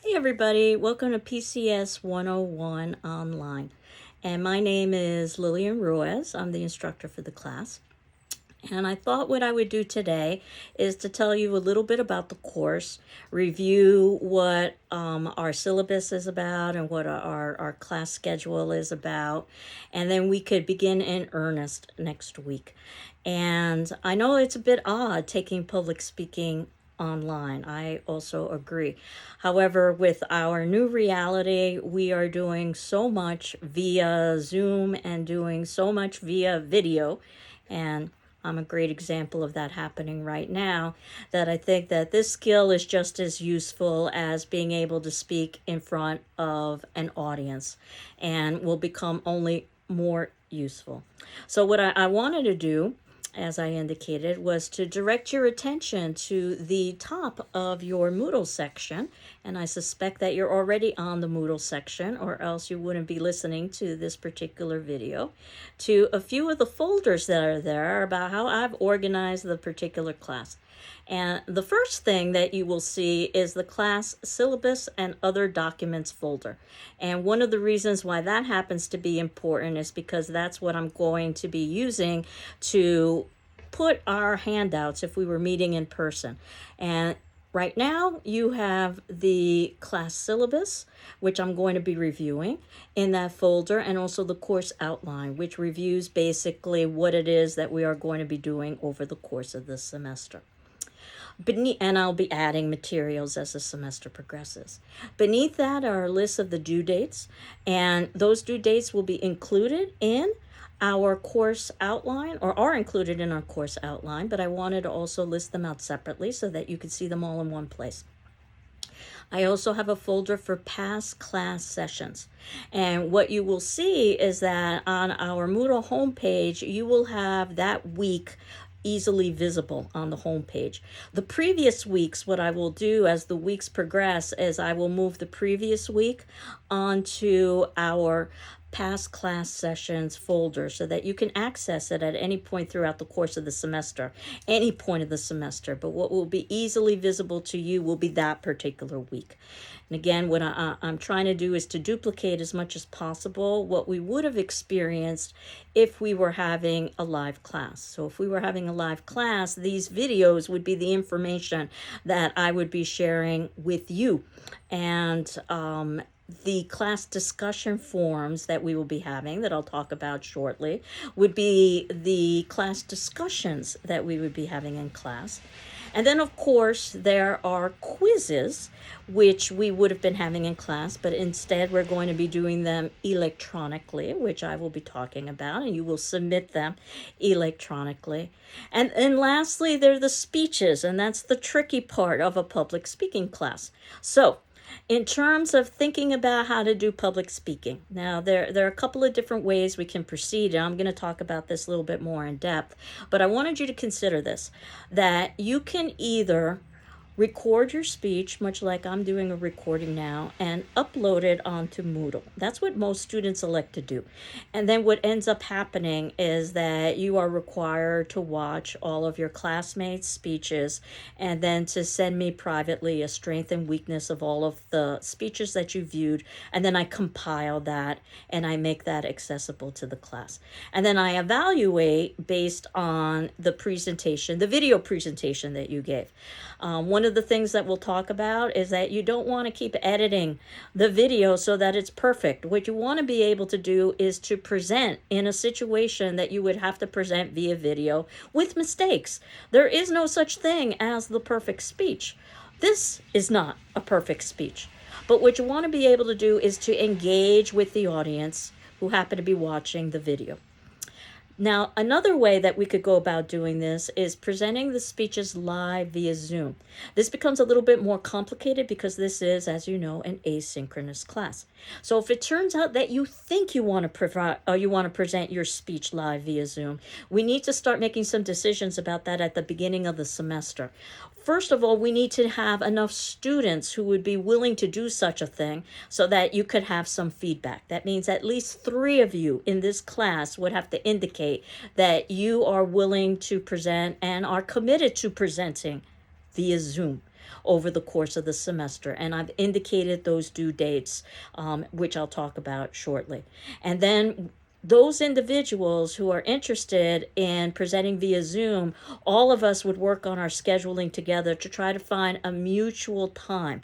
Hey everybody, welcome to PCS 101 Online. And my name is Lillian Ruiz. I'm the instructor for the class. And I thought what I would do today is to tell you a little bit about the course, review what our syllabus is about and what our class schedule is about, and then we could begin in earnest next week. And I know it's a bit odd taking public speaking online. I also agree. However, with our new reality, we are doing so much via Zoom and doing so much via video. And I'm a great example of that happening right now, that I think that this skill is just as useful as being able to speak in front of an audience and will become only more useful. So what I wanted to do, as I indicated, was to direct your attention to the top of your Moodle section. And I suspect that you're already on the Moodle section, or else you wouldn't be listening to this particular video, to a few of the folders that are there about how I've organized the particular class. And the first thing that you will see is the class syllabus and other documents folder. And one of the reasons why that happens to be important is because that's what I'm going to be using to put our handouts if we were meeting in person. And right now you have the class syllabus, which I'm going to be reviewing in that folder, and also the course outline, which reviews basically what it is that we are going to be doing over the course of this semester. And I'll be adding materials as the semester progresses. Beneath that are a list of the due dates, and those due dates will be included in our course outline, or are included in our course outline, but I wanted to also list them out separately so that you could see them all in one place. I also have a folder for past class sessions. And what you will see is that on our Moodle homepage, you will have that week easily visible on the homepage. The previous weeks, what I will do as the weeks progress is I will move the previous week onto our past class sessions folder so that you can access it at any point throughout the course of the semester, any point of the semester. But what will be easily visible to you will be that particular week. And again, what I'm trying to do is to duplicate as much as possible what we would have experienced if we were having a live class. So if we were having a live class, these videos would be the information that I would be sharing with you. And the class discussion forums that we will be having, that I'll talk about shortly, would be the class discussions that we would be having in class. And then, of course, there are quizzes, which we would have been having in class, but instead we're going to be doing them electronically, which I will be talking about, and you will submit them electronically. And lastly, there are the speeches, and that's the tricky part of a public speaking class. So, in terms of thinking about how to do public speaking, now there are a couple of different ways we can proceed, and I'm going to talk about this a little bit more in depth, but I wanted you to consider this, that you can either record your speech, much like I'm doing a recording now, and upload it onto Moodle. That's what most students elect to do. And then what ends up happening is that you are required to watch all of your classmates' speeches and then to send me privately a strength and weakness of all of the speeches that you viewed. And then I compile that and I make that accessible to the class. And then I evaluate based on the presentation, the video presentation that you gave. One of the things that we'll talk about is that you don't want to keep editing the video so that it's perfect. What you want to be able to do is to present in a situation that you would have to present via video with mistakes. There is no such thing as the perfect speech. This is not a perfect speech. But what you want to be able to do is to engage with the audience who happen to be watching the video. Now, another way that we could go about doing this is presenting the speeches live via Zoom. This becomes a little bit more complicated because this is, as you know, an asynchronous class. So if it turns out that you think you want to present your speech live via Zoom, we need to start making some decisions about that at the beginning of the semester. First of all, we need to have enough students who would be willing to do such a thing so that you could have some feedback. That means at least 3 of you in this class would have to indicate that you are willing to present and are committed to presenting via Zoom. over the course of the semester. And I've indicated those due dates, which I'll talk about shortly. And then those individuals who are interested in presenting via Zoom, all of us would work on our scheduling together to try to find a mutual time.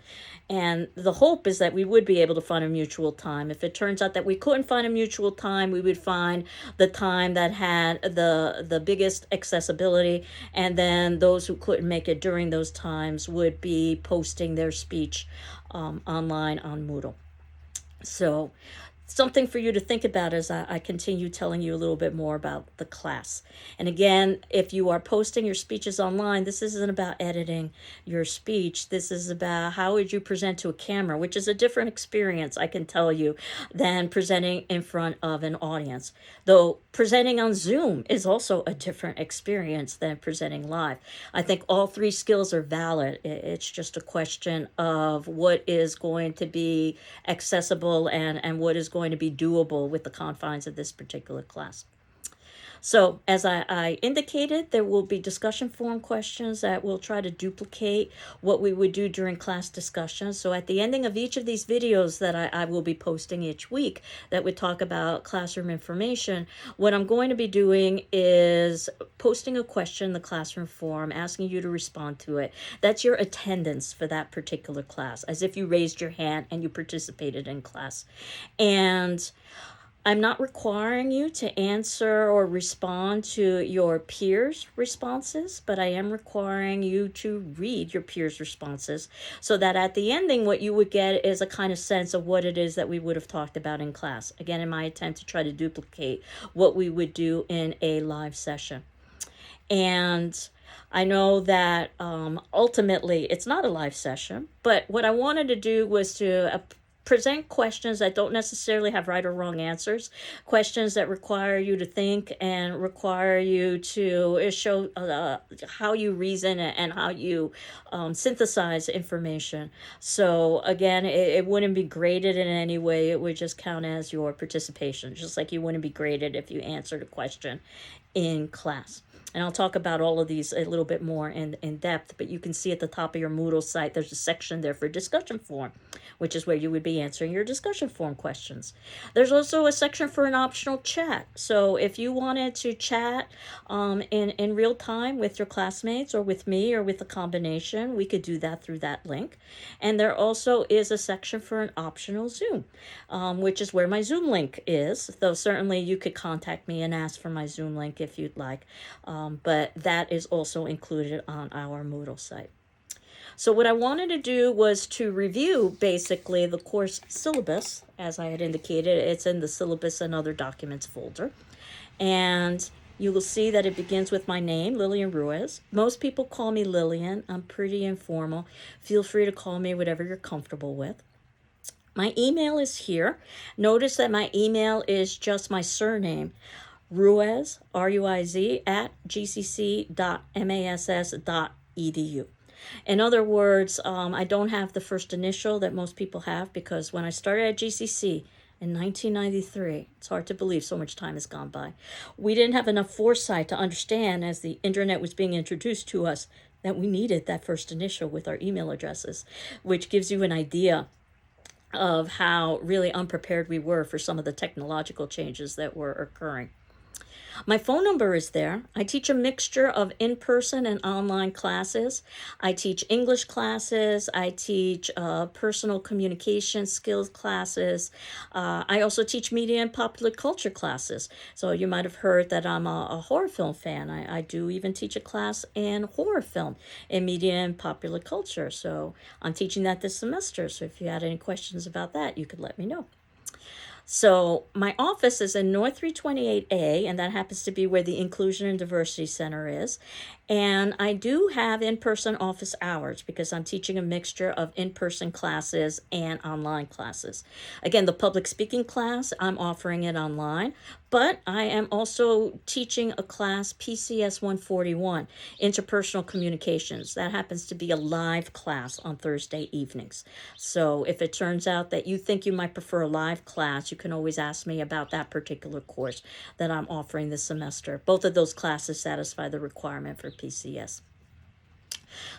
And the hope is that we would be able to find a mutual time. If it turns out that we couldn't find a mutual time, we would find the time that had the biggest accessibility. And then those who couldn't make it during those times would be posting their speech online on Moodle. So something for you to think about as I continue telling you a little bit more about the class. And again, if you are posting your speeches online, this isn't about editing your speech. This is about how would you present to a camera, which is a different experience, I can tell you, than presenting in front of an audience. Though presenting on Zoom is also a different experience than presenting live. I think all three skills are valid. It's just a question of what is going to be accessible and what is going to be doable with the confines of this particular class. So as I indicated, there will be discussion forum questions that will try to duplicate what we would do during class discussions. So at the ending of each of these videos that I will be posting each week that would talk about classroom information, what I'm going to be doing is posting a question in the classroom forum, asking you to respond to it. That's your attendance for that particular class, as if you raised your hand and you participated in class. And I'm not requiring you to answer or respond to your peers' responses, but I am requiring you to read your peers' responses so that at the ending, what you would get is a kind of sense of what it is that we would have talked about in class. Again, in my attempt to try to duplicate what we would do in a live session. And I know that ultimately it's not a live session, but what I wanted to do was to present questions that don't necessarily have right or wrong answers, questions that require you to think and require you to show how you reason and how you synthesize information. So again, it wouldn't be graded in any way. It would just count as your participation, just like you wouldn't be graded if you answered a question in class. And I'll talk about all of these a little bit more in depth, but you can see at the top of your Moodle site, there's a section there for discussion forum, which is where you would be answering your discussion forum questions. There's also a section for an optional chat. So if you wanted to chat in real time with your classmates or with me or with a combination, we could do that through that link. And there also is a section for an optional Zoom, which is where my Zoom link is, though certainly you could contact me and ask for my Zoom link if you'd like. But that is also included on our Moodle site. So what I wanted to do was to review basically the course syllabus. As I had indicated, it's in the syllabus and other documents folder. And you will see that it begins with my name, Lillian Ruiz. Most people call me Lillian. I'm pretty informal. Feel free to call me whatever you're comfortable with. My email is here. Notice that my email is just my surname. Ruiz, R-U-I-Z, @gcc.mass.edu. In other words, I don't have the first initial that most people have because when I started at GCC in 1993, it's hard to believe so much time has gone by, we didn't have enough foresight to understand as the internet was being introduced to us that we needed that first initial with our email addresses, which gives you an idea of how really unprepared we were for some of the technological changes that were occurring. My phone number is there. I teach a mixture of in-person and online classes. I teach English classes. I teach personal communication skills classes. I also teach media and popular culture classes. So you might have heard that I'm a horror film fan. I do even teach a class in horror film in media and popular culture. So I'm teaching that this semester. So if you had any questions about that, you could let me know. So my office is in North 328A, and that happens to be where the Inclusion and Diversity Center is. And I do have in-person office hours because I'm teaching a mixture of in-person classes and online classes. Again, the public speaking class, I'm offering it online, but I am also teaching a class, PCS 141, Interpersonal Communications. That happens to be a live class on Thursday evenings. So if it turns out that you think you might prefer a live class, you can always ask me about that particular course that I'm offering this semester. Both of those classes satisfy the requirement for PCS.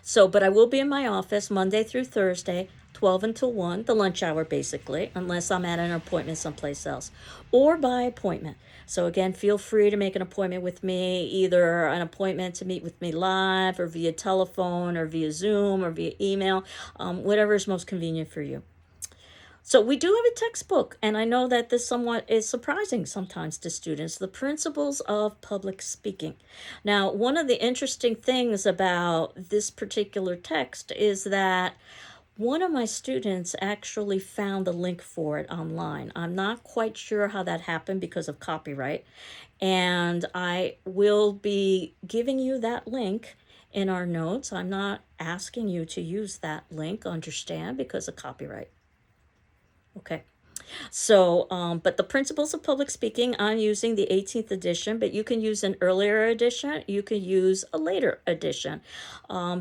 So, but I will be in my office Monday through Thursday, 12 until 1, the lunch hour basically, unless I'm at an appointment someplace else, or by appointment. So again, feel free to make an appointment with me, either an appointment to meet with me live or via telephone or via Zoom or via email, whatever is most convenient for you. So we do have a textbook, and I know that this somewhat is surprising sometimes to students, The Principles of Public Speaking. Now, one of the interesting things about this particular text is that one of my students actually found the link for it online. I'm not quite sure how that happened because of copyright, and I will be giving you that link in our notes. I'm not asking you to use that link, understand, because of copyright. Okay. So, but the Principles of Public Speaking, I'm using the 18th edition, but you can use an earlier edition. You can use a later edition.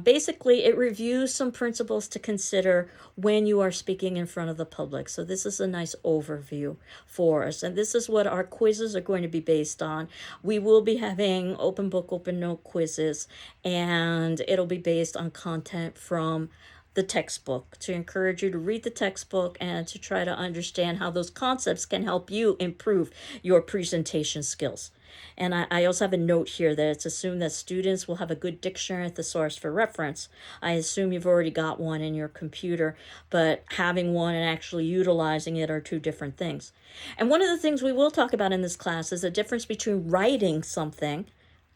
Basically, it reviews some principles to consider when you are speaking in front of the public. So this is a nice overview for us. And this is what our quizzes are going to be based on. We will be having open book, open note quizzes, and it'll be based on content from the textbook, to encourage you to read the textbook and to try to understand how those concepts can help you improve your presentation skills. And I also have a note here that it's assumed that students will have a good dictionary thesaurus for reference. I assume you've already got one in your computer, but having one and actually utilizing it are two different things. And one of the things we will talk about in this class is the difference between writing something,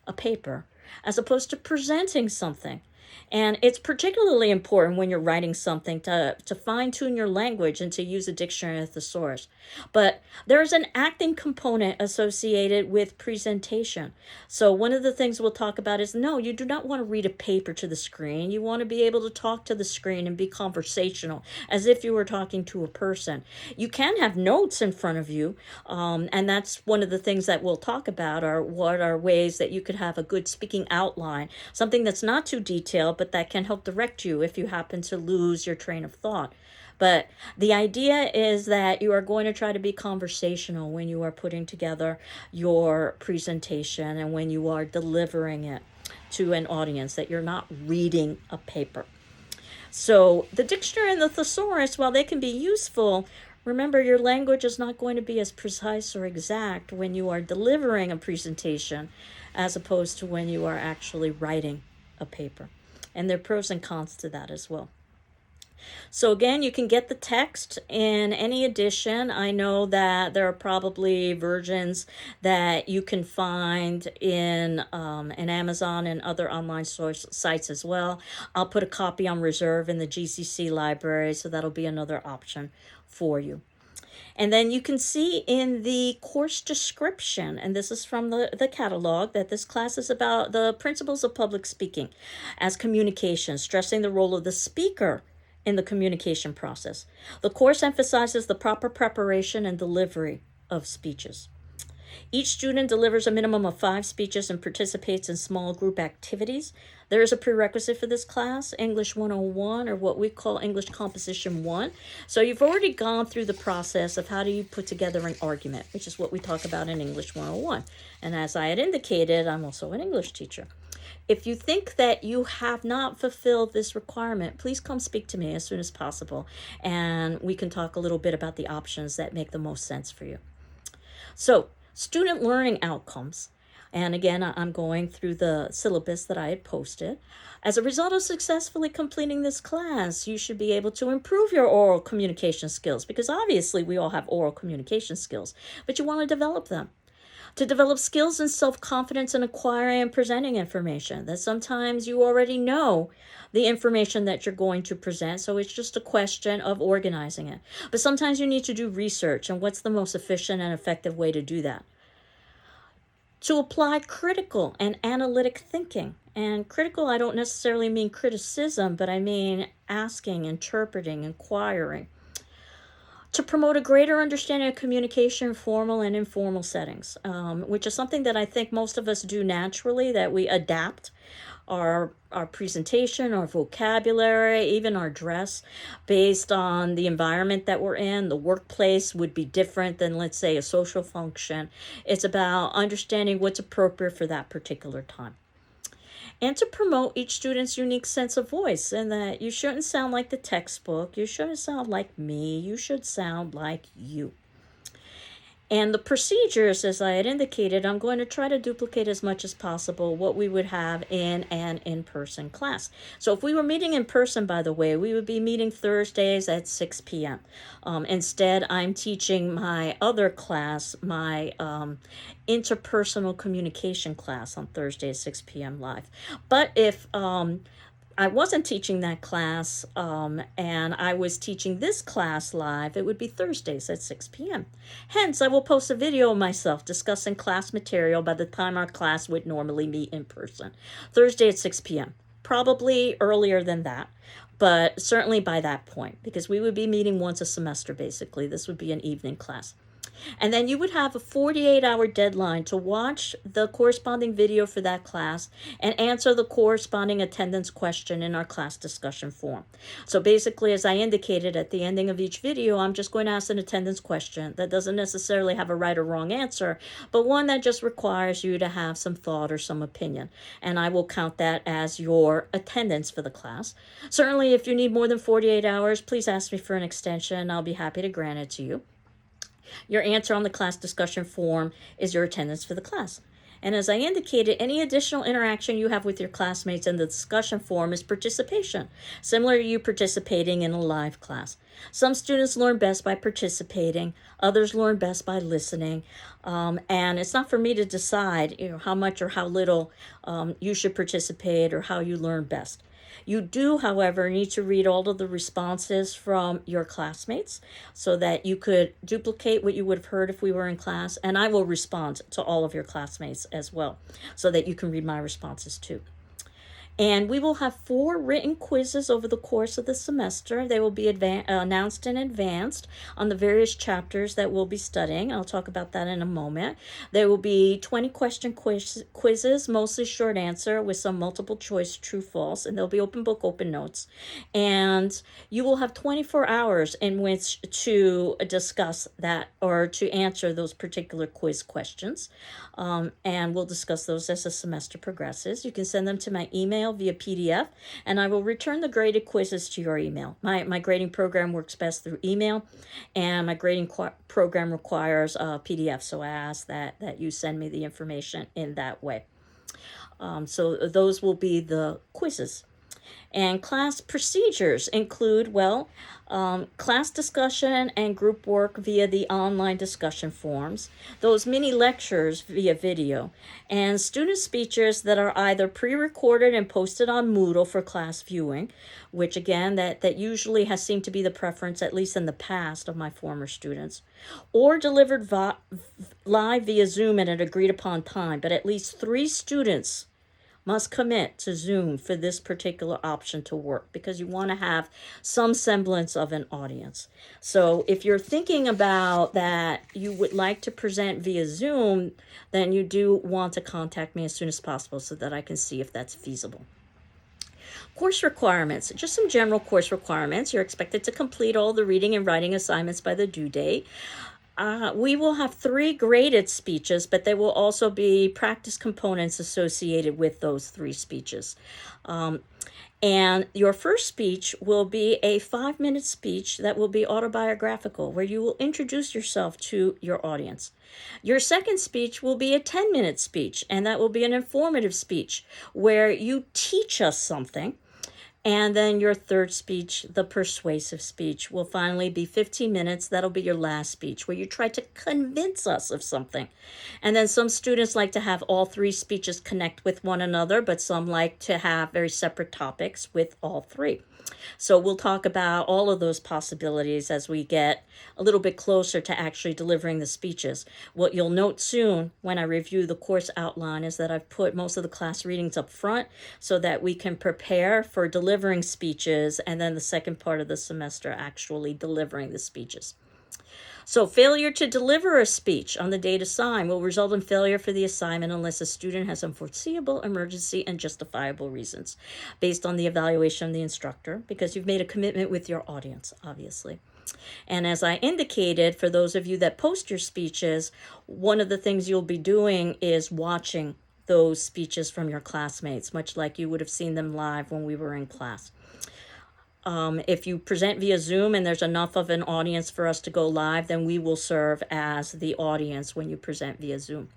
a paper, as opposed to presenting something. And it's particularly important when you're writing something to fine-tune your language and to use a dictionary thesaurus. But there's an acting component associated with presentation. So one of the things we'll talk about is, no, you do not want to read a paper to the screen. You want to be able to talk to the screen and be conversational, as if you were talking to a person. You can have notes in front of you, and that's one of the things that we'll talk about, are what are ways that you could have a good speaking outline, something that's not too detailed, but that can help direct you if you happen to lose your train of thought. But the idea is that you are going to try to be conversational when you are putting together your presentation and when you are delivering it to an audience, that you're not reading a paper. So the dictionary and the thesaurus, while they can be useful, remember your language is not going to be as precise or exact when you are delivering a presentation as opposed to when you are actually writing a paper. And there are pros and cons to that as well. So again, you can get the text in any edition. I know that there are probably versions that you can find in Amazon and other online source sites as well. I'll put a copy on reserve in the GCC library, so that'll be another option for you. And then you can see in the course description, and this is from the catalog, that this class is about the principles of public speaking as communication, stressing the role of the speaker in the communication process. The course emphasizes the proper preparation and delivery of speeches. Each student delivers a minimum of 5 speeches and participates in small group activities. There is a prerequisite for this class, English 101, or what we call English Composition 1. So you've already gone through the process of how do you put together an argument, which is what we talk about in English 101. And as I had indicated, I'm also an English teacher. If you think that you have not fulfilled this requirement, please come speak to me as soon as possible, and we can talk a little bit about the options that make the most sense for you. So, student learning outcomes. And again, I'm going through the syllabus that I had posted. As a result of successfully completing this class, you should be able to improve your oral communication skills, because obviously we all have oral communication skills, but you want to develop them. To develop skills and self-confidence in acquiring and presenting information, that sometimes you already know the information that you're going to present, so it's just a question of organizing it. But sometimes you need to do research, and what's the most efficient and effective way to do that? To apply critical and analytic thinking. And critical, I don't necessarily mean criticism, but I mean asking, interpreting, inquiring. To promote a greater understanding of communication in formal and informal settings, which is something that I think most of us do naturally, that we adapt our presentation, our vocabulary, even our dress based on the environment that we're in. The workplace would be different than, let's say, a social function. It's about understanding what's appropriate for that particular time. and to promote each student's unique sense of voice, and that you shouldn't sound like the textbook, you shouldn't sound like me, you should sound like you. And the procedures, as I had indicated, I'm going to try to duplicate as much as possible what we would have in an in-person class. So if we were meeting in person, by the way, we would be meeting Thursdays at 6 p.m. Instead, I'm teaching my other class, my interpersonal communication class, on Thursday at 6 p.m. live. But if I wasn't teaching that class and I was teaching this class live, it would be Thursdays at 6 p.m. Hence, I will post a video of myself discussing class material by the time our class would normally meet in person. Thursday at 6 p.m. Probably earlier than that, but certainly by that point, because we would be meeting once a semester, basically. This would be an evening class. And then you would have a 48-hour deadline to watch the corresponding video for that class and answer the corresponding attendance question in our class discussion form. So basically, as I indicated at the ending of each video, I'm just going to ask an attendance question that doesn't necessarily have a right or wrong answer, but one that just requires you to have some thought or some opinion. And I will count that as your attendance for the class. Certainly, if you need more than 48 hours, please ask me for an extension. I'll be happy to grant it to you. Your answer on the class discussion form is your attendance for the class. And as I indicated, any additional interaction you have with your classmates in the discussion forum is participation, similar to you participating in a live class. Some students learn best by participating, others learn best by listening, and it's not for me to decide, how much or how little you should participate or how you learn best. You do, however, need to read all of the responses from your classmates so that you could duplicate what you would have heard if we were in class, and I will respond to all of your classmates as well so that you can read my responses too. And we will have 4 written quizzes over the course of the semester. They will be announced in advance on the various chapters that we'll be studying. I'll talk about that in a moment. There will be 20 question quizzes, mostly short answer with some multiple choice true false, and they'll be open book, open notes. And you will have 24 hours in which to discuss that or to answer those particular quiz questions. And we'll discuss those as the semester progresses. You can send them to my email via PDF, and I will return the graded quizzes to your email. My grading program works best through email, and my grading program requires PDF, so I ask that you send me the information in that way. So those will be the quizzes. And class procedures include, class discussion and group work via the online discussion forums, those mini lectures via video, and student speeches that are either pre-recorded and posted on Moodle for class viewing, which again, that usually has seemed to be the preference, at least in the past, of my former students, or delivered live via Zoom at an agreed upon time, but at least 3 students must commit to Zoom for this particular option to work because you want to have some semblance of an audience. So if you're thinking about that you would like to present via Zoom, then you do want to contact me as soon as possible so that I can see if that's feasible. Course requirements, just some general course requirements. You're expected to complete all the reading and writing assignments by the due date. We will have 3 graded speeches, but there will also be practice components associated with those 3 speeches. And your first speech will be a 5-minute speech that will be autobiographical, where you will introduce yourself to your audience. Your second speech will be a 10-minute speech, and that will be an informative speech where you teach us something. And then your third speech, the persuasive speech, will finally be 15 minutes. That'll be your last speech, where you try to convince us of something. And then some students like to have all 3 speeches connect with one another, but some like to have very separate topics with all 3. So we'll talk about all of those possibilities as we get a little bit closer to actually delivering the speeches. What you'll note soon when I review the course outline is that I've put most of the class readings up front so that we can prepare for delivering speeches, and then the second part of the semester actually delivering the speeches. So failure to deliver a speech on the date assigned will result in failure for the assignment unless a student has unforeseeable emergency and justifiable reasons based on the evaluation of the instructor, because you've made a commitment with your audience, obviously. And as I indicated, for those of you that post your speeches, one of the things you'll be doing is watching those speeches from your classmates, much like you would have seen them live when we were in class. If you present via Zoom and there's enough of an audience for us to go live, then we will serve as the audience when you present via Zoom.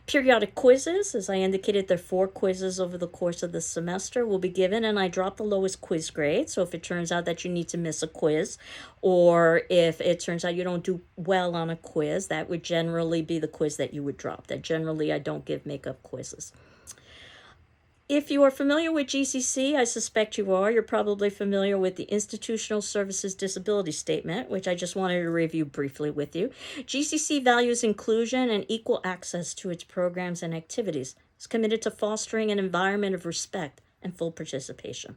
Periodic quizzes, as I indicated, there are 4 quizzes over the course of the semester will be given, and I drop the lowest quiz grade. So if it turns out that you need to miss a quiz, or if it turns out you don't do well on a quiz, that would generally be the quiz that you would drop. That generally I don't give makeup quizzes. If you are familiar with GCC, I suspect you are. You're probably familiar with the Institutional Services Disability Statement, which I just wanted to review briefly with you. GCC values inclusion and equal access to its programs and activities. It's committed to fostering an environment of respect and full participation.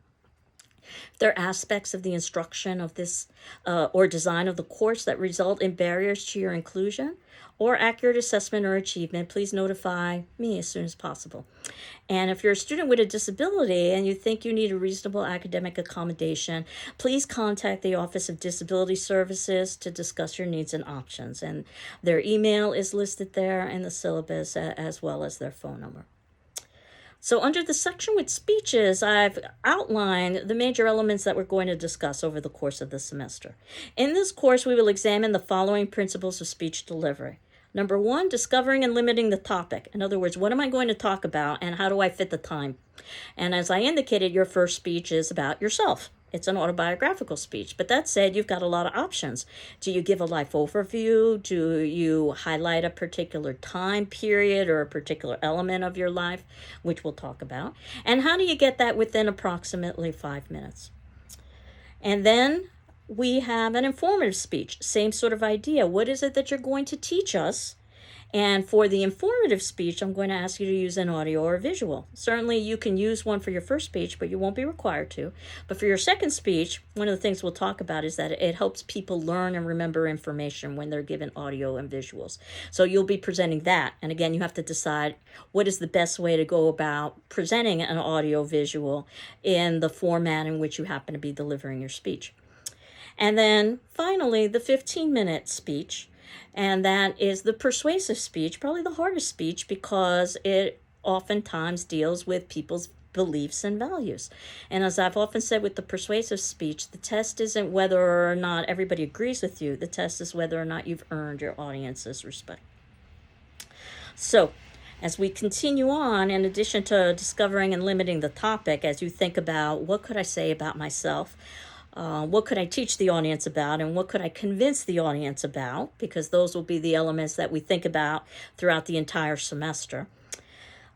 If there are aspects of the instruction of this or design of the course that result in barriers to your inclusion or accurate assessment or achievement, please notify me as soon as possible. And if you're a student with a disability and you think you need a reasonable academic accommodation, please contact the Office of Disability Services to discuss your needs and options. And their email is listed there in the syllabus as well as their phone number. So under the section with speeches, I've outlined the major elements that we're going to discuss over the course of the semester. In this course, we will examine the following principles of speech delivery. Number 1, discovering and limiting the topic. In other words, what am I going to talk about and how do I fit the time? And as I indicated, your first speech is about yourself. It's an autobiographical speech. But that said, you've got a lot of options. Do you give a life overview? Do you highlight a particular time period or a particular element of your life, which we'll talk about? And how do you get that within approximately 5 minutes? And then we have an informative speech, same sort of idea. What is it that you're going to teach us? And for the informative speech, I'm going to ask you to use an audio or visual. Certainly you can use one for your first speech, but you won't be required to. But for your second speech, one of the things we'll talk about is that it helps people learn and remember information when they're given audio and visuals. So you'll be presenting that. And again, you have to decide what is the best way to go about presenting an audio visual in the format in which you happen to be delivering your speech. And then finally, the 15-minute speech. And that is the persuasive speech, probably the hardest speech because it oftentimes deals with people's beliefs and values. And as I've often said with the persuasive speech, the test isn't whether or not everybody agrees with you. The test is whether or not you've earned your audience's respect. So, as we continue on, in addition to discovering and limiting the topic, as you think about what could I say about myself, what could I teach the audience about, and what could I convince the audience about, because those will be the elements that we think about throughout the entire semester.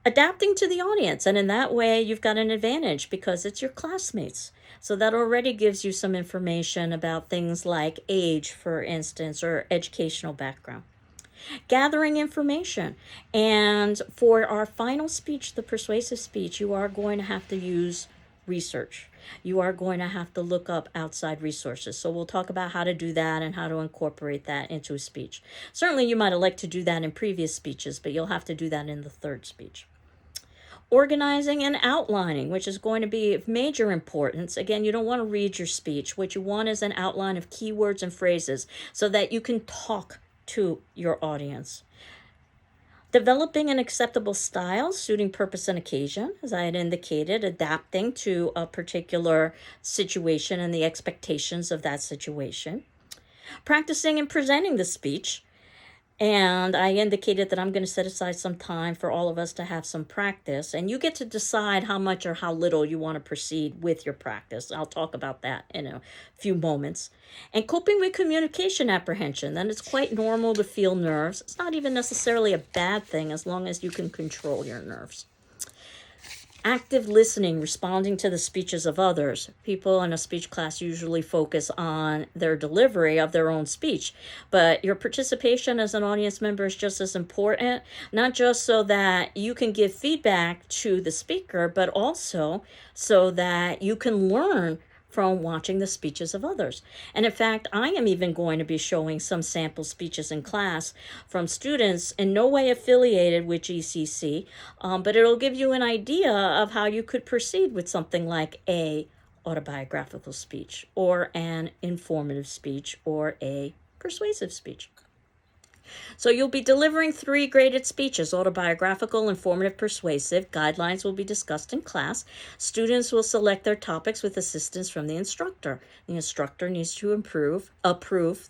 Adapting to the audience, and in that way you've got an advantage because it's your classmates. So that already gives you some information about things like age, for instance, or educational background. Gathering information. And for our final speech, the persuasive speech, you are going to have to use research. You are going to have to look up outside resources. So we'll talk about how to do that and how to incorporate that into a speech. Certainly you might have liked to do that in previous speeches, but you'll have to do that in the third speech. Organizing and outlining, which is going to be of major importance. Again, you don't want to read your speech. What you want is an outline of keywords and phrases so that you can talk to your audience. Developing an acceptable style, suiting purpose and occasion, as I had indicated, adapting to a particular situation and the expectations of that situation. Practicing and presenting the speech. And I indicated that I'm going to set aside some time for all of us to have some practice. And you get to decide how much or how little you want to proceed with your practice. I'll talk about that in a few moments. And coping with communication apprehension. Then it's quite normal to feel nerves. It's not even necessarily a bad thing as long as you can control your nerves. Active listening, responding to the speeches of others. People in a speech class usually focus on their delivery of their own speech, but your participation as an audience member is just as important, not just so that you can give feedback to the speaker, but also so that you can learn from watching the speeches of others. And in fact, I am even going to be showing some sample speeches in class from students in no way affiliated with GCC, but it'll give you an idea of how you could proceed with something like a autobiographical speech or an informative speech or a persuasive speech. So you'll be delivering 3 graded speeches: autobiographical, informative, persuasive. Guidelines will be discussed in class. Students will select their topics with assistance from the instructor. The instructor needs to approve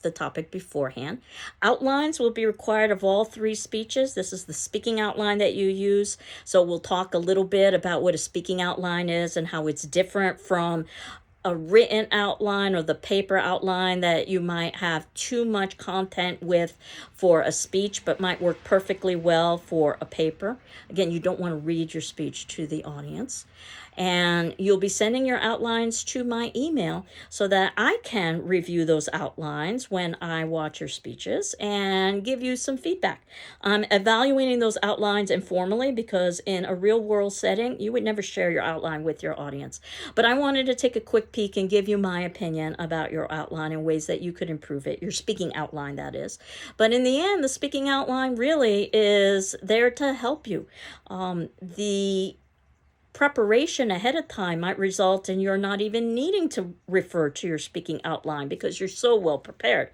the topic beforehand. Outlines will be required of all 3 speeches. This is the speaking outline that you use. So we'll talk a little bit about what a speaking outline is and how it's different from a written outline or the paper outline that you might have too much content with for a speech, but might work perfectly well for a paper. Again, you don't want to read your speech to the audience. And you'll be sending your outlines to my email so that I can review those outlines when I watch your speeches and give you some feedback. I'm evaluating those outlines informally because in a real world setting, you would never share your outline with your audience. But I wanted to take a quick peek and give you my opinion about your outline and ways that you could improve it, your speaking outline, that is. But in the end, the speaking outline really is there to help you. The preparation ahead of time might result in your not even needing to refer to your speaking outline because you're so well prepared.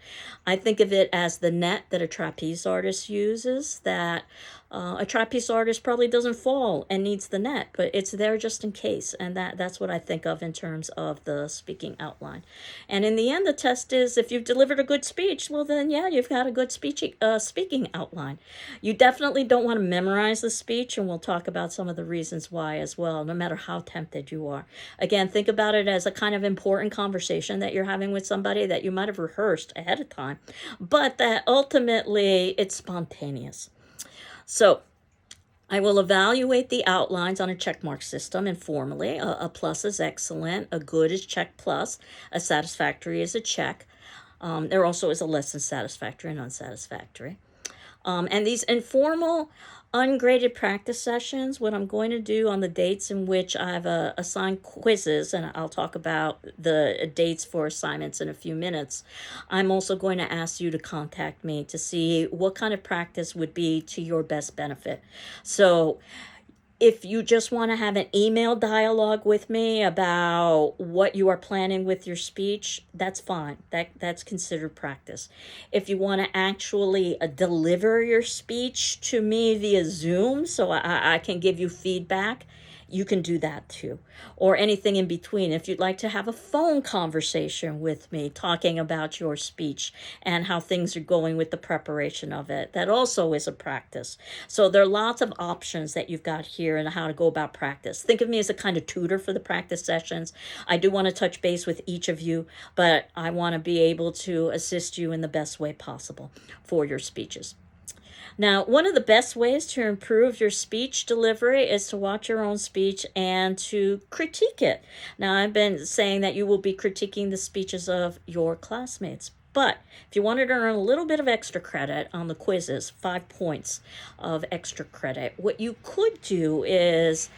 I think of it as the net that a trapeze artist uses, that a trapeze artist probably doesn't fall and needs the net, but it's there just in case. And that's what I think of in terms of the speaking outline. And in the end, the test is if you've delivered a good speech, well then, yeah, you've got a good speaking outline. You definitely don't want to memorize the speech, and we'll talk about some of the reasons why as well, no matter how tempted you are. Again, think about it as a kind of important conversation that you're having with somebody that you might have rehearsed ahead of time, but that ultimately it's spontaneous. So I will evaluate the outlines on a checkmark system informally. A plus is excellent, a good is check plus, a satisfactory is a check. There also is a less than satisfactory and unsatisfactory. And these informal, ungraded practice sessions, what I'm going to do on the dates in which I've assigned quizzes, and I'll talk about the dates for assignments in a few minutes, I'm also going to ask you to contact me to see what kind of practice would be to your best benefit. So if you just want to have an email dialogue with me about what you are planning with your speech, that's fine. That's considered practice. If you want to actually deliver your speech to me via Zoom so I can give you feedback, you can do that too. Or anything in between. If you'd like to have a phone conversation with me talking about your speech and how things are going with the preparation of it, that also is a practice. So there are lots of options that you've got here and how to go about practice. Think of me as a kind of tutor for the practice sessions. I do want to touch base with each of you, but I want to be able to assist you in the best way possible for your speeches. Now, one of the best ways to improve your speech delivery is to watch your own speech and to critique it. Now, I've been saying that you will be critiquing the speeches of your classmates. But if you wanted to earn a little bit of extra credit on the quizzes, 5 points of extra credit, what you could do is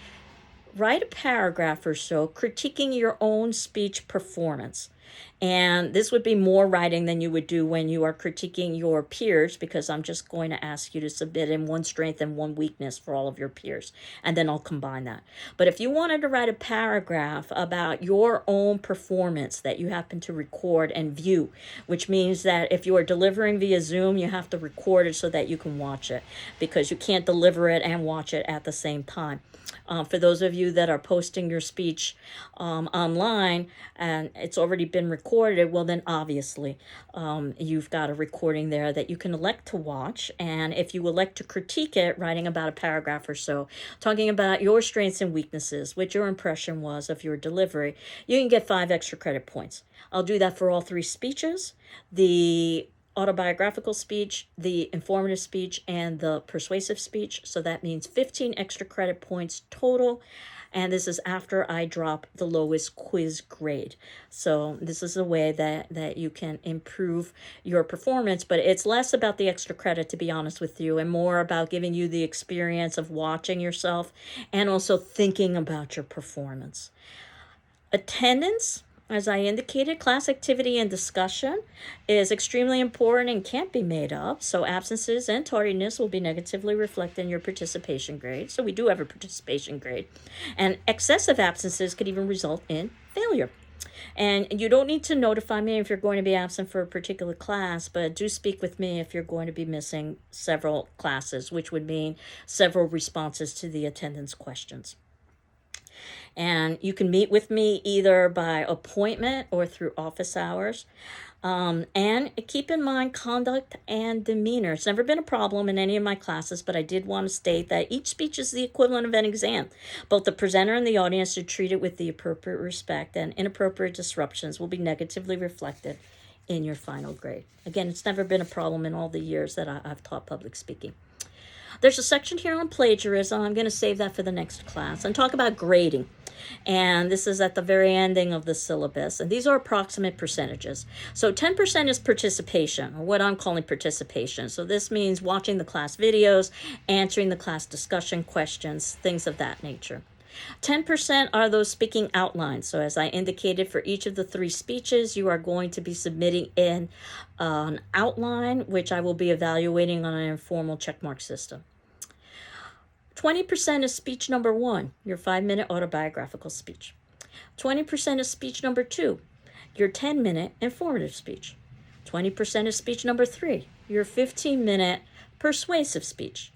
write a paragraph or so critiquing your own speech performance. And this would be more writing than you would do when you are critiquing your peers, because I'm just going to ask you to submit in one strength and one weakness for all of your peers, and then I'll combine that. But if you wanted to write a paragraph about your own performance that you happen to record and view, which means that if you are delivering via Zoom, you have to record it so that you can watch it, because you can't deliver it and watch it at the same time. For those of you that are posting your speech online and it's already been recorded, well then obviously you've got a recording there that you can elect to watch. And if you elect to critique it, writing about a paragraph or so, talking about your strengths and weaknesses, what your impression was of your delivery, you can get 5 extra credit points. I'll do that for all 3 speeches: the autobiographical speech, the informative speech, and the persuasive speech. So that means 15 extra credit points total. And this is after I drop the lowest quiz grade. So this is a way that you can improve your performance, but it's less about the extra credit, to be honest with you, and more about giving you the experience of watching yourself and also thinking about your performance. Attendance, as I indicated, class activity and discussion is extremely important and can't be made up. So absences and tardiness will be negatively reflected in your participation grade. So we do have a participation grade. And excessive absences could even result in failure. And you don't need to notify me if you're going to be absent for a particular class, but do speak with me if you're going to be missing several classes, which would mean several responses to the attendance questions. And you can meet with me either by appointment or through office hours. And keep in mind conduct and demeanor. It's never been a problem in any of my classes, but I did want to state that each speech is the equivalent of an exam. Both the presenter and the audience should treat it with the appropriate respect, and inappropriate disruptions will be negatively reflected in your final grade. Again, it's never been a problem in all the years that I've taught public speaking. There's a section here on plagiarism. I'm going to save that for the next class and talk about grading. And this is at the very ending of the syllabus. And these are approximate percentages. So 10% is participation, or what I'm calling participation. So this means watching the class videos, answering the class discussion questions, things of that nature. 10% are those speaking outlines. So as I indicated, for each of the 3 speeches, you are going to be submitting in an outline, which I will be evaluating on an informal checkmark system. 20% is speech number 1, your 5-minute autobiographical speech. 20% is speech number 2, your 10-minute informative speech. 20% is speech number 3, your 15-minute persuasive speech.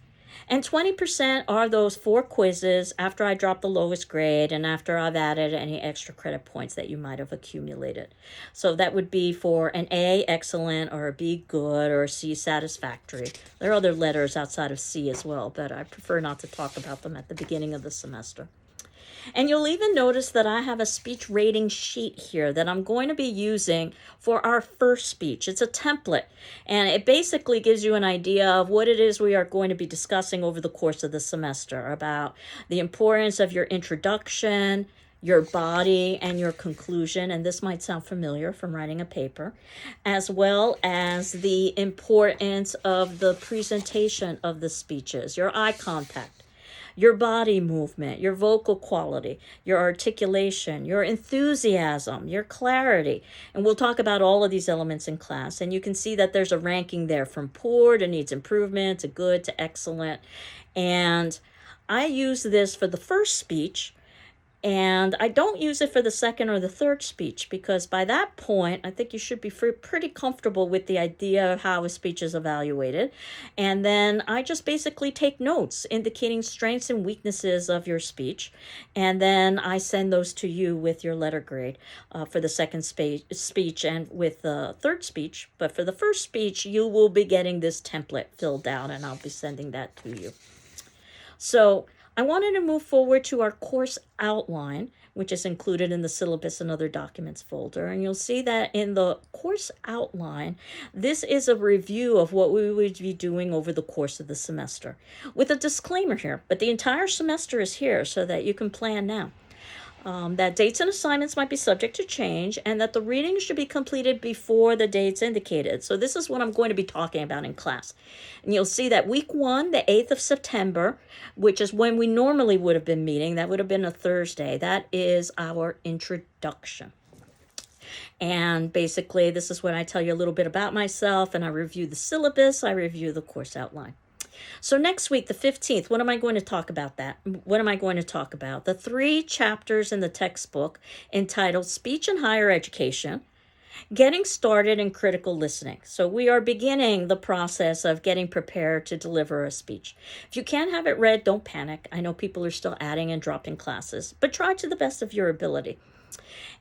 And 20% are those 4 quizzes after I drop the lowest grade and after I've added any extra credit points that you might have accumulated. So that would be for an A, excellent, or a B, good, or a C, satisfactory. There are other letters outside of C as well, but I prefer not to talk about them at the beginning of the semester. And you'll even notice that I have a speech rating sheet here that I'm going to be using for our first speech. It's a template, and it basically gives you an idea of what it is we are going to be discussing over the course of the semester, about the importance of your introduction, your body, and your conclusion. And this might sound familiar from writing a paper, as well as the importance of the presentation of the speeches, your eye contact, your body movement, your vocal quality, your articulation, your enthusiasm, your clarity. And we'll talk about all of these elements in class. And you can see that there's a ranking there from poor to needs improvement to good to excellent. And I use this for the first speech, and I don't use it for the second or the third speech, because by that point, I think you should be pretty comfortable with the idea of how a speech is evaluated. And then I just basically take notes indicating strengths and weaknesses of your speech. And then I send those to you with your letter grade for the second speech and with the third speech. But for the first speech, you will be getting this template filled out, and I'll be sending that to you. So I wanted to move forward to our course outline, which is included in the syllabus and other documents folder. And you'll see that in the course outline, this is a review of what we would be doing over the course of the semester, with a disclaimer here. But the entire semester is here so that you can plan now. That dates and assignments might be subject to change, and that the reading should be completed before the dates indicated. So this is what I'm going to be talking about in class. And you'll see that week 1, the 8th of September, which is when we normally would have been meeting, that would have been a Thursday, that is our introduction. And basically, this is when I tell you a little bit about myself, and I review the syllabus, I review the course outline. So next week, the 15th, what am I going to talk about What am I going to talk about? The 3 chapters in the textbook entitled Speech and Higher Education, Getting Started in Critical Listening. So we are beginning the process of getting prepared to deliver a speech. If you can't have it read, don't panic. I know people are still adding and dropping classes, but try to the best of your ability.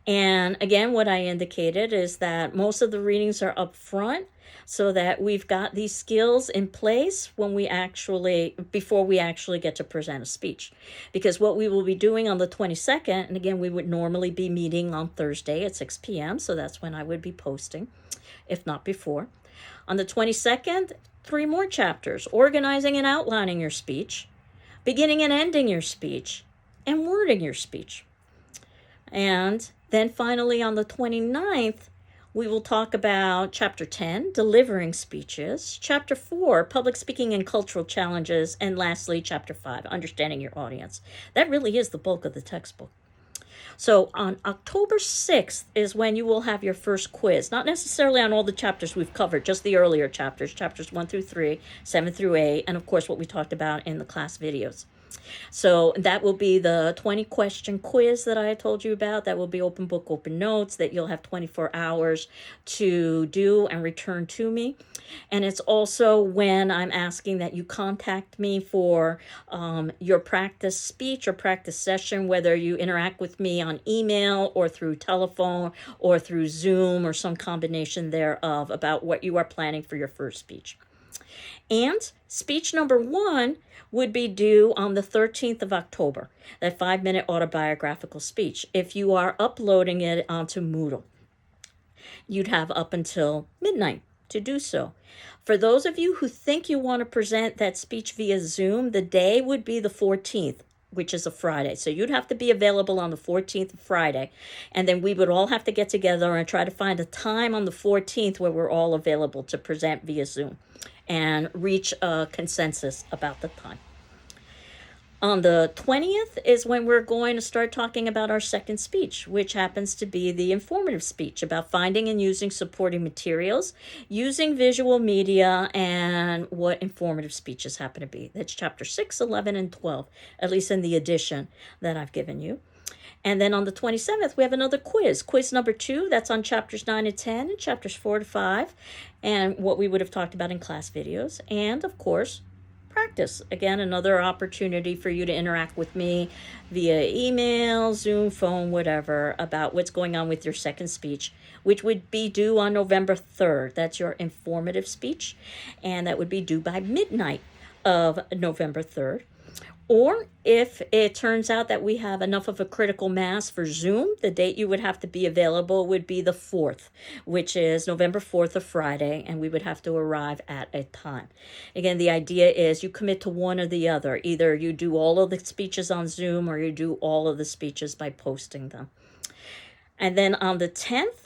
And again, what I indicated is that most of the readings are up front, so that we've got these skills in place before we actually get to present a speech. Because what we will be doing on the 22nd, and again, we would normally be meeting on Thursday at 6 p.m., so that's when I would be posting, if not before. On the 22nd, 3 more chapters: organizing and outlining your speech, beginning and ending your speech, and wording your speech. And then finally on the 29th, we will talk about Chapter 10, Delivering Speeches, Chapter 4, Public Speaking and Cultural Challenges, and lastly, Chapter 5, Understanding Your Audience. That really is the bulk of the textbook. So on October 6th is when you will have your first quiz, not necessarily on all the chapters we've covered, just the earlier chapters, chapters 1 through 3, 7 through 8, and of course what we talked about in the class videos. So that will be the 20 question quiz that I told you about. That will be open book, open notes that you'll have 24 hours to do and return to me. And it's also when I'm asking that you contact me for your practice speech or practice session, whether you interact with me on email or through telephone or through Zoom or some combination thereof about what you are planning for your first speech. And speech number 1 would be due on the 13th of October, that 5-minute autobiographical speech. If you are uploading it onto Moodle, you'd have up until midnight to do so. For those of you who think you want to present that speech via Zoom, the day would be the 14th, which is a Friday. So you'd have to be available on the 14th of Friday. And then we would all have to get together and try to find a time on the 14th where we're all available to present via Zoom and reach a consensus about the time. On the 20th is when we're going to start talking about our second speech, which happens to be the informative speech about finding and using supporting materials, using visual media, and what informative speeches happen to be. That's chapter 6, 11, and 12, at least in the edition that I've given you. And then on the 27th, we have another quiz. Quiz number 2, that's on chapters 9 and 10, and chapters 4 to 5, and what we would have talked about in class videos. And, of course, practice. Again, another opportunity for you to interact with me via email, Zoom, phone, whatever, about what's going on with your second speech, which would be due on November 3rd. That's your informative speech, and that would be due by midnight of November 3rd. Or if it turns out that we have enough of a critical mass for Zoom, the date you would have to be available would be the 4th, which is November 4th, a Friday, and we would have to arrive at a time. Again, the idea is you commit to one or the other. Either you do all of the speeches on Zoom or you do all of the speeches by posting them. And then on the 10th,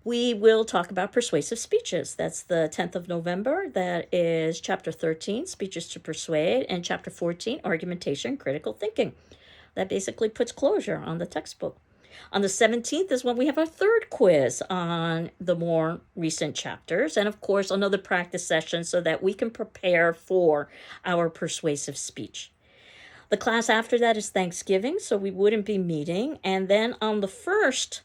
we will talk about persuasive speeches. That's the 10th of November. That is chapter 13, speeches to persuade, and chapter 14, argumentation, critical thinking. That basically puts closure on the textbook. On the 17th is when we have our third quiz on the more recent chapters, and of course another practice session so that we can prepare for our persuasive speech. The class after that is Thanksgiving, so we wouldn't be meeting. And then on the 1st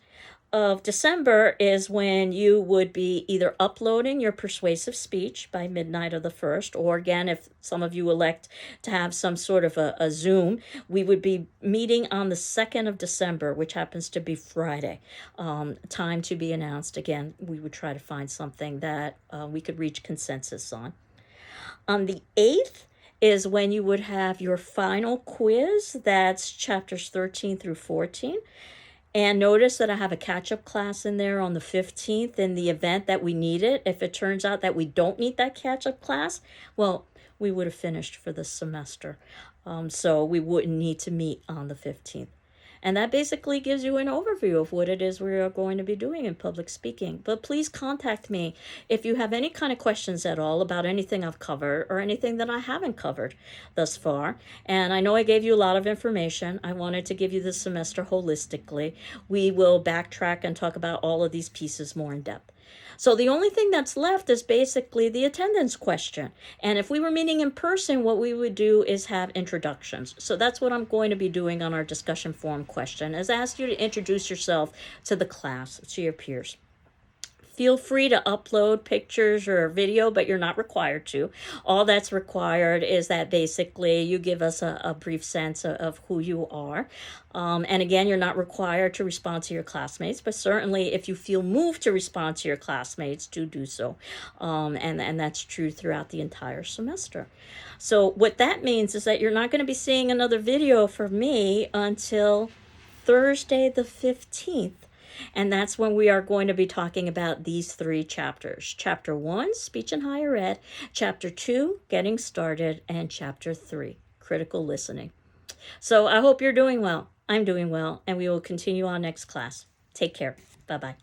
of December is when you would be either uploading your persuasive speech by midnight of the 1st, or again, if some of you elect to have some sort of a Zoom, we would be meeting on the 2nd of December, which happens to be Friday. Time to be announced. Again, we would try to find something that we could reach consensus on. On the 8th is when you would have your final quiz. That's chapters 13 through 14. And notice that I have a catch-up class in there on the 15th in the event that we need it. If it turns out that we don't need that catch-up class, well, we would have finished for the semester. So we wouldn't need to meet on the 15th. And that basically gives you an overview of what it is we are going to be doing in public speaking. But please contact me if you have any kind of questions at all about anything I've covered or anything that I haven't covered thus far. And I know I gave you a lot of information. I wanted to give you this semester holistically. We will backtrack and talk about all of these pieces more in depth. So the only thing that's left is basically the attendance question. And if we were meeting in person, what we would do is have introductions. So that's what I'm going to be doing on our discussion forum question, is ask you to introduce yourself to the class, to your peers. Feel free to upload pictures or video, but you're not required to. All that's required is that basically you give us a brief sense of who you are. And again, you're not required to respond to your classmates, but certainly if you feel moved to respond to your classmates, do so. And that's true throughout the entire semester. So what that means is that you're not going to be seeing another video from me until Thursday the 15th. And that's when we are going to be talking about these 3 chapters. Chapter 1, Speech in Higher Ed. Chapter 2, Getting Started. And Chapter 3, Critical Listening. So I hope you're doing well. I'm doing well. And we will continue on next class. Take care. Bye-bye.